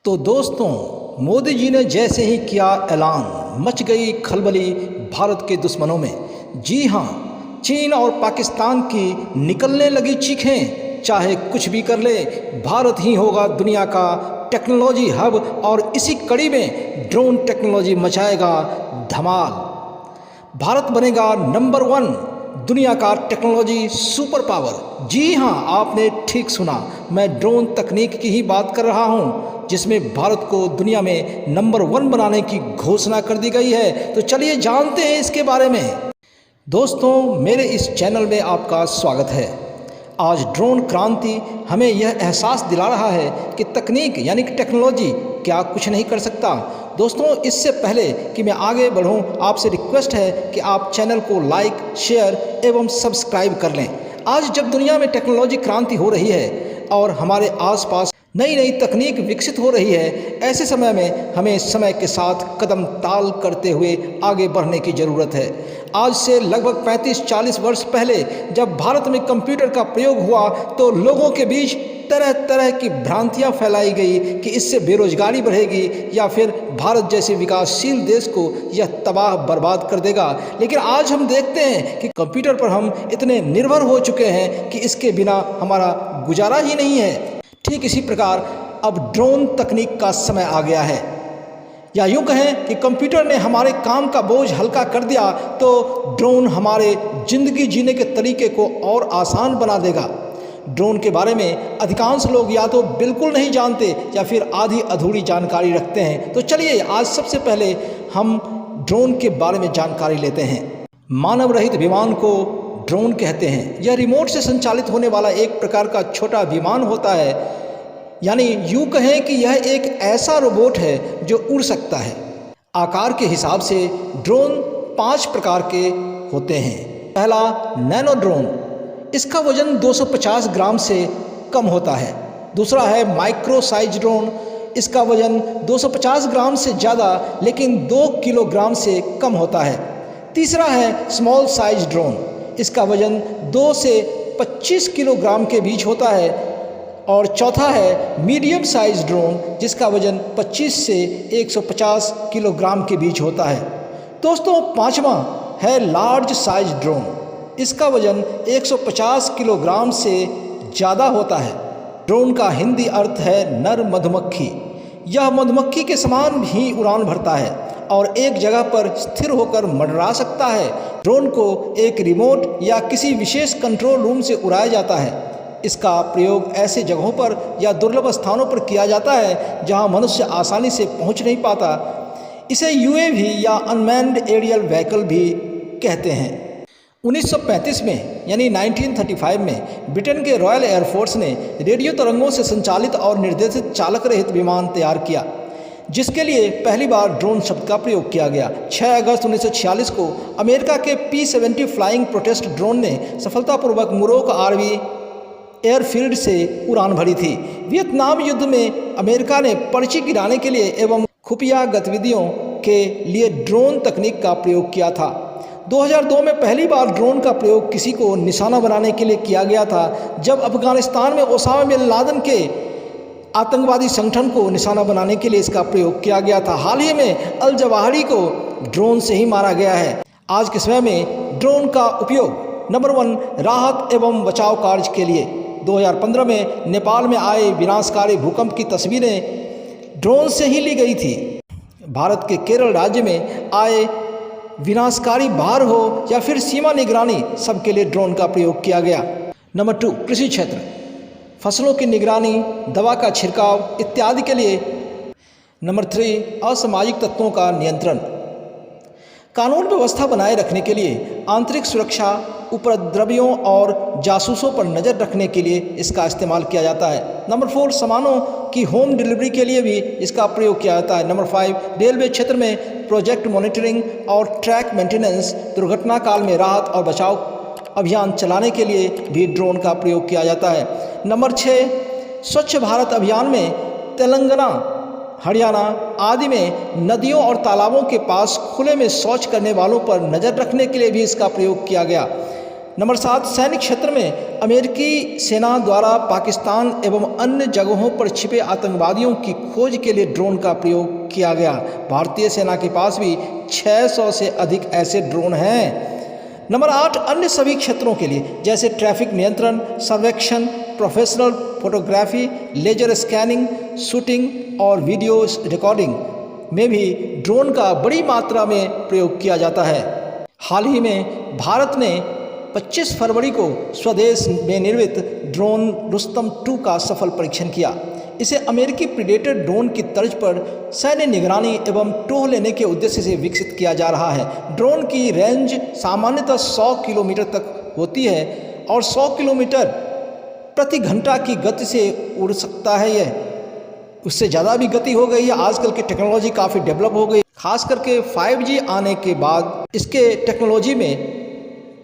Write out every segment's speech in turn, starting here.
तो दोस्तों, मोदी जी ने जैसे ही किया ऐलान, मच गई खलबली भारत के दुश्मनों में। जी हाँ, चीन और पाकिस्तान की निकलने लगी चीखें। चाहे कुछ भी कर ले, भारत ही होगा दुनिया का टेक्नोलॉजी हब और इसी कड़ी में ड्रोन टेक्नोलॉजी मचाएगा धमाल। भारत बनेगा नंबर 1 दुनिया का टेक्नोलॉजी सुपर पावर। जी हाँ, आपने ठीक सुना, मैं ड्रोन तकनीक की ही बात कर रहा हूँ, जिसमें भारत को दुनिया में नंबर 1 बनाने की घोषणा कर दी गई है। तो चलिए जानते हैं इसके बारे में। दोस्तों, मेरे इस चैनल में आपका स्वागत है। आज ड्रोन क्रांति हमें यह एहसास दिला रहा है कि तकनीक यानी कि टेक्नोलॉजी क्या कुछ नहीं कर सकता। दोस्तों, इससे पहले कि मैं आगे बढ़ूं, आपसे रिक्वेस्ट है कि आप चैनल को लाइक, शेयर एवं सब्सक्राइब कर लें। आज जब दुनिया में टेक्नोलॉजी क्रांति हो रही है और हमारे आसपास नई नई तकनीक विकसित हो रही है, ऐसे समय में हमें समय के साथ कदम ताल करते हुए आगे बढ़ने की ज़रूरत है। आज से लगभग 35-40 वर्ष पहले जब भारत में कंप्यूटर का प्रयोग हुआ तो लोगों के बीच तरह तरह की भ्रांतियां फैलाई गई कि इससे बेरोजगारी बढ़ेगी या फिर भारत जैसे विकासशील देश को यह तबाह बर्बाद कर देगा। लेकिन आज हम देखते हैं कि कंप्यूटर पर हम इतने निर्भर हो चुके हैं कि इसके बिना हमारा गुजारा ही नहीं है। ठीक इसी प्रकार अब ड्रोन तकनीक का समय आ गया है, या यूँ कहें कि कंप्यूटर ने हमारे काम का बोझ हल्का कर दिया तो ड्रोन हमारे ज़िंदगी जीने के तरीके को और आसान बना देगा। ड्रोन के बारे में अधिकांश लोग या तो बिल्कुल नहीं जानते या फिर आधी अधूरी जानकारी रखते हैं। तो चलिए आज सबसे पहले हम ड्रोन के बारे में जानकारी लेते हैं। मानव रहित विमान को ड्रोन कहते हैं। यह रिमोट से संचालित होने वाला एक प्रकार का छोटा विमान होता है, यानी यूँ कहें कि यह एक ऐसा रोबोट है जो उड़ सकता है। आकार के हिसाब से ड्रोन 5 प्रकार के होते हैं। पहला, नैनो ड्रोन, इसका वजन 250 ग्राम से कम होता है। दूसरा है माइक्रो साइज ड्रोन, इसका वजन 250 ग्राम से ज़्यादा लेकिन 2 किलोग्राम से कम होता है। तीसरा है स्मॉल साइज ड्रोन, इसका वजन 2 से 25 किलोग्राम के बीच होता है। और चौथा है मीडियम साइज ड्रोन, जिसका वजन 25 से 150 किलोग्राम के बीच होता है। दोस्तों, पांचवा है लार्ज साइज ड्रोन, इसका वजन 150 किलोग्राम से ज़्यादा होता है। ड्रोन का हिंदी अर्थ है नर मधुमक्खी। यह मधुमक्खी के समान ही उड़ान भरता है और एक जगह पर स्थिर होकर मंडरा सकता है। ड्रोन को एक रिमोट या किसी विशेष कंट्रोल रूम से उड़ाया जाता है। इसका प्रयोग ऐसे जगहों पर या दुर्लभ स्थानों पर किया जाता है जहां मनुष्य आसानी से पहुंच नहीं पाता। इसे यूएवी या अनमैन्ड एरियल व्हीकल भी कहते हैं। 1935 में यानी 1935 में ब्रिटेन के रॉयल एयरफोर्स ने रेडियो तरंगों से संचालित और निर्देशित चालक रहित विमान तैयार किया, जिसके लिए पहली बार ड्रोन शब्द का प्रयोग किया गया। 6 अगस्त 1946 को अमेरिका के P-70 फ्लाइंग प्रोटेस्ट ड्रोन ने सफलतापूर्वक मुरोक आर्मी एयरफील्ड से उड़ान भरी थी। वियतनाम युद्ध में अमेरिका ने पर्ची गिराने के लिए एवं खुफिया गतिविधियों के लिए ड्रोन तकनीक का प्रयोग किया था। 2002 में पहली बार ड्रोन का प्रयोग किसी को निशाना बनाने के लिए किया गया था, जब अफगानिस्तान में ओसामा बिन लादेन के आतंकवादी संगठन को निशाना बनाने के लिए इसका प्रयोग किया गया था। हाल ही में अल जवाहिरी को ड्रोन से ही मारा गया है। आज के समय में ड्रोन का उपयोग नंबर 1 राहत एवं बचाव कार्य के लिए। 2015 में नेपाल में आए विनाशकारी भूकंप की तस्वीरें ड्रोन से ही ली गई थी। भारत के केरल राज्य में आए विनाशकारी बाढ़ हो या फिर सीमा निगरानी, सबके लिए ड्रोन का प्रयोग किया गया। नंबर 2, कृषि क्षेत्र, फसलों की निगरानी, दवा का छिड़काव इत्यादि के लिए। नंबर 3, असामाजिक तत्वों का नियंत्रण, कानून व्यवस्था बनाए रखने के लिए, आंतरिक सुरक्षा, उपद्रवियों और जासूसों पर नज़र रखने के लिए इसका इस्तेमाल किया जाता है। नंबर 4, सामानों की होम डिलीवरी के लिए भी इसका प्रयोग किया जाता है। नंबर 5, रेलवे क्षेत्र में प्रोजेक्ट मॉनिटरिंग और ट्रैक मेंटेनेंस, दुर्घटना काल में राहत और बचाव अभियान चलाने के लिए भी ड्रोन का प्रयोग किया जाता है। नंबर 6, स्वच्छ भारत अभियान में तेलंगाना, हरियाणा आदि में नदियों और तालाबों के पास खुले में शौच करने वालों पर नज़र रखने के लिए भी इसका प्रयोग किया गया। नंबर 7, सैनिक क्षेत्र में अमेरिकी सेना द्वारा पाकिस्तान एवं अन्य जगहों पर छिपे आतंकवादियों की खोज के लिए ड्रोन का प्रयोग किया गया। भारतीय सेना के पास भी 600 से अधिक ऐसे ड्रोन हैं। नंबर 8, अन्य सभी क्षेत्रों के लिए जैसे ट्रैफिक नियंत्रण, सर्वेक्षण, professional photography, laser scanning, shooting और वीडियो रिकॉर्डिंग में भी ड्रोन का बड़ी मात्रा में प्रयोग किया जाता है। हाल ही में भारत ने 25 फरवरी को स्वदेश में निर्मित ड्रोन रुस्तम 2 का सफल परीक्षण किया। इसे अमेरिकी प्रीडेटर ड्रोन की तर्ज पर सैन्य निगरानी एवं टोह लेने के उद्देश्य से विकसित किया जा रहा है। ड्रोन की रेंज सामान्यतः 100 किलोमीटर तक होती है और 100 किलोमीटर प्रति घंटा की गति से उड़ सकता है। यह उससे ज़्यादा भी गति हो गई है। आजकल की टेक्नोलॉजी काफ़ी डेवलप हो गई, खास करके 5G आने के बाद इसके टेक्नोलॉजी में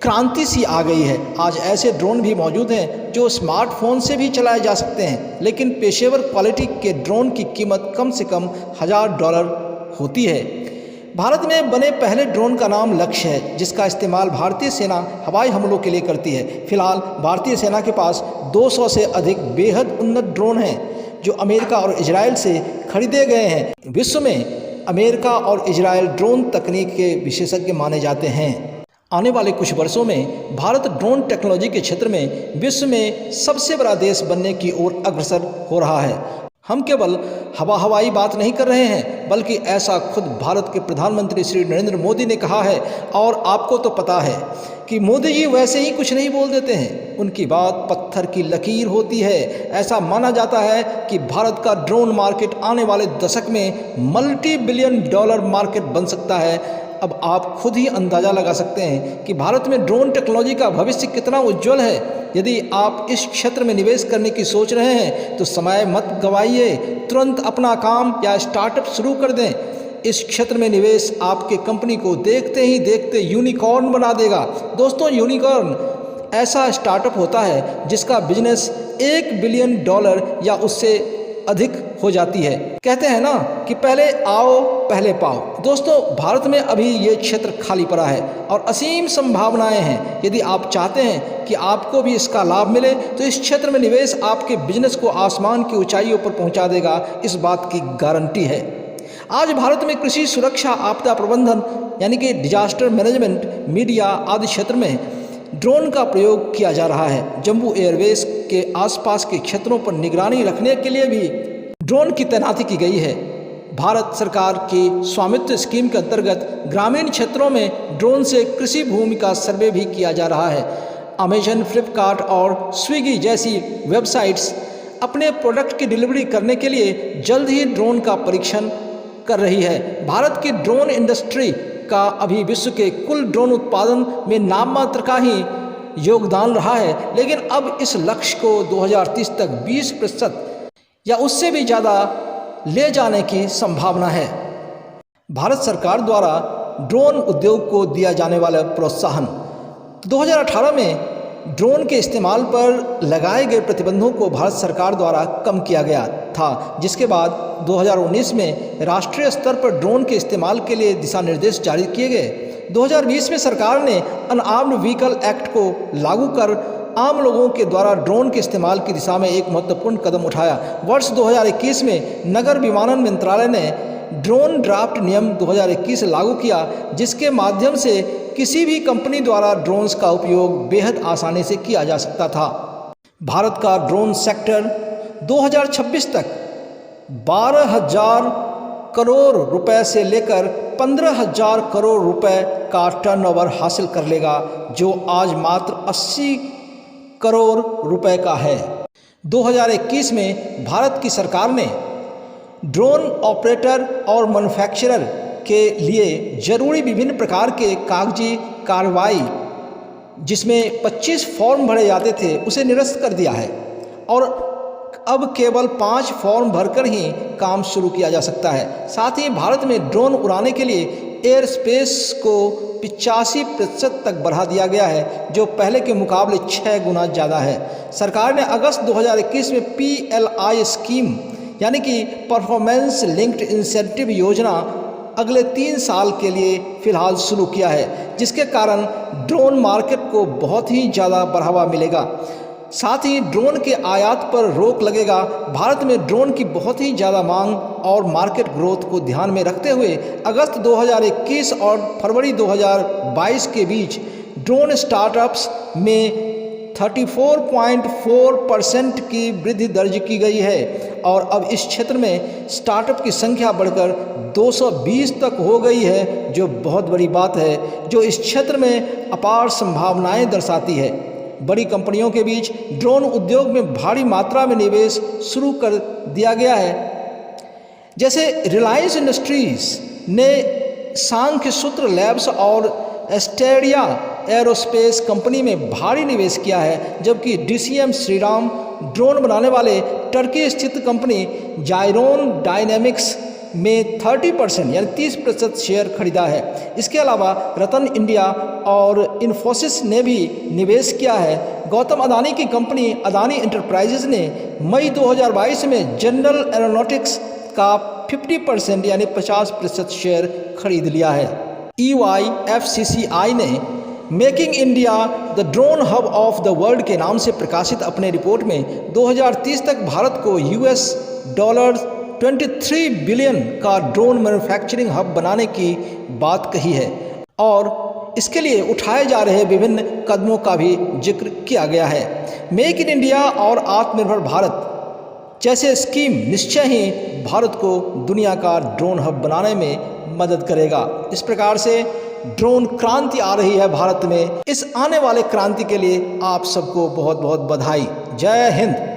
क्रांति सी आ गई है। आज ऐसे ड्रोन भी मौजूद हैं जो स्मार्टफोन से भी चलाए जा सकते हैं, लेकिन पेशेवर क्वालिटी के ड्रोन की कीमत कम से कम $1000 होती है। भारत में बने पहले ड्रोन का नाम लक्ष्य है, जिसका इस्तेमाल भारतीय सेना हवाई हमलों के लिए करती है। फिलहाल भारतीय सेना के पास 200 से अधिक बेहद उन्नत ड्रोन हैं जो अमेरिका और इजराइल से खरीदे गए हैं। विश्व में अमेरिका और इजराइल ड्रोन तकनीक के विशेषज्ञ माने जाते हैं। आने वाले कुछ वर्षों में भारत ड्रोन टेक्नोलॉजी के क्षेत्र में विश्व में सबसे बड़ा देश बनने की ओर अग्रसर हो रहा है। हम केवल हवाई बात नहीं कर रहे हैं, बल्कि ऐसा खुद भारत के प्रधानमंत्री श्री नरेंद्र मोदी ने कहा है। और आपको तो पता है कि मोदी जी वैसे ही कुछ नहीं बोल देते हैं, उनकी बात पत्थर की लकीर होती है। ऐसा माना जाता है कि भारत का ड्रोन मार्केट आने वाले दशक में $multi-billion मार्केट बन सकता है। अब आप खुद ही अंदाज़ा लगा सकते हैं कि भारत में ड्रोन टेक्नोलॉजी का भविष्य कितना उज्जवल है। यदि आप इस क्षेत्र में निवेश करने की सोच रहे हैं तो समय मत गंवाइए, तुरंत अपना काम या स्टार्टअप शुरू कर दें। इस क्षेत्र में निवेश आपके कंपनी को देखते ही देखते यूनिकॉर्न बना देगा। दोस्तों, यूनिकॉर्न ऐसा स्टार्टअप होता है जिसका बिजनेस $1 बिलियन या उससे अधिक हो जाती है। कहते हैं ना कि पहले आओ पहले पाओ। दोस्तों, भारत में अभी ये क्षेत्र खाली पड़ा है और असीम संभावनाएं हैं। यदि आप चाहते हैं कि आपको भी इसका लाभ मिले तो इस क्षेत्र में निवेश आपके बिजनेस को आसमान की ऊंचाइयों पर पहुंचा देगा, इस बात की गारंटी है। आज भारत में कृषि सुरक्षा, आपदा प्रबंधन यानी कि डिजास्टर मैनेजमेंट, मीडिया आदि क्षेत्र में ड्रोन का प्रयोग किया जा रहा है। जम्मू एयरवेज के आसपास के क्षेत्रों पर निगरानी रखने के लिए भी ड्रोन की तैनाती की गई है। भारत सरकार की स्वामित्व स्कीम के अंतर्गत ग्रामीण क्षेत्रों में ड्रोन से कृषि भूमि का सर्वे भी किया जा रहा है। अमेजन, फ्लिपकार्ट और स्विगी जैसी वेबसाइट्स अपने प्रोडक्ट की डिलीवरी करने के लिए जल्द ही ड्रोन का परीक्षण कर रही है। भारत की ड्रोन इंडस्ट्री का अभी विश्व के कुल ड्रोन उत्पादन में नाम मात्र का ही योगदान रहा है, लेकिन अब इस लक्ष्य को 2030 तक 20% या उससे भी ज़्यादा ले जाने की संभावना है। भारत सरकार द्वारा ड्रोन उद्योग को दिया जाने वाला प्रोत्साहन 2018 में ड्रोन के इस्तेमाल पर लगाए गए प्रतिबंधों को भारत सरकार द्वारा कम किया गया था, जिसके बाद 2019 में राष्ट्रीय स्तर पर ड्रोन के इस्तेमाल के लिए दिशा निर्देश जारी किए गए। 2020 में सरकार ने अनआर्म्ड व्हीकल एक्ट को लागू कर आम लोगों के द्वारा ड्रोन के इस्तेमाल की दिशा में एक महत्वपूर्ण कदम उठाया। वर्ष 2021 में नगर विमानन मंत्रालय ने ड्रोन ड्राफ्ट नियम 2021 लागू किया, जिसके माध्यम से किसी भी कंपनी द्वारा ड्रोन्स का उपयोग बेहद आसानी से किया जा सकता था। भारत का ड्रोन सेक्टर 2026 तक 12,000 करोड़ रुपए से लेकर 15,000 करोड़ रुपए का टर्नओवर हासिल कर लेगा, जो आज मात्र 80 करोड़ रुपए का है। 2021 में भारत की सरकार ने ड्रोन ऑपरेटर और मैन्युफैक्चरर के लिए जरूरी विभिन्न प्रकार के कागजी कार्रवाई, जिसमें 25 फॉर्म भरे जाते थे, उसे निरस्त कर दिया है और अब केवल 5 फॉर्म भरकर ही काम शुरू किया जा सकता है। साथ ही भारत में ड्रोन उड़ाने के लिए एयर स्पेस को 85% तक बढ़ा दिया गया है, जो पहले के मुकाबले 6 गुना ज़्यादा है। सरकार ने अगस्त 2021 में PLI स्कीम यानी कि परफॉर्मेंस लिंक्ड इंसेंटिव योजना अगले 3 साल के लिए फ़िलहाल शुरू किया है, जिसके कारण ड्रोन मार्केट को बहुत ही ज़्यादा बढ़ावा मिलेगा। साथ ही ड्रोन के आयात पर रोक लगेगा। भारत में ड्रोन की बहुत ही ज़्यादा मांग और मार्केट ग्रोथ को ध्यान में रखते हुए अगस्त 2021 और फरवरी 2022 के बीच ड्रोन स्टार्टअप्स में 34.4% की वृद्धि दर्ज की गई है और अब इस क्षेत्र में स्टार्टअप की संख्या बढ़कर 220 तक हो गई है, जो बहुत बड़ी बात है, जो इस क्षेत्र में अपार संभावनाएं दर्शाती है। बड़ी कंपनियों के बीच ड्रोन उद्योग में भारी मात्रा में निवेश शुरू कर दिया गया है। जैसे रिलायंस इंडस्ट्रीज ने सांख्य सूत्र लैब्स और एस्टेरिया एरोस्पेस कंपनी में भारी निवेश किया है, जबकि डीसीएम श्रीराम ड्रोन बनाने वाले टर्की स्थित कंपनी जायरोन डायनेमिक्स में 30% यानी 30% शेयर खरीदा है। इसके अलावा रतन इंडिया और इन्फोसिस ने भी निवेश किया है। गौतम अदानी की कंपनी अदानी एंटरप्राइजेज ने मई 2022 में जनरल एरोनॉटिक्स का 50% यानी 50% शेयर खरीद लिया है। EYFCCI ने making India the drone hub of the world के नाम से प्रकाशित अपने रिपोर्ट में 2030 तक भारत को $23 बिलियन का ड्रोन मैन्युफैक्चरिंग हब बनाने की बात कही है और इसके लिए उठाए जा रहे विभिन्न कदमों का भी जिक्र किया गया है। मेक इन इंडिया और आत्मनिर्भर भारत जैसे स्कीम निश्चय ही भारत को दुनिया का ड्रोन हब बनाने में मदद करेगा। इस प्रकार से ड्रोन क्रांति आ रही है भारत में। इस आने वाले क्रांति के लिए आप सबको बहुत बहुत बधाई। जय हिंद।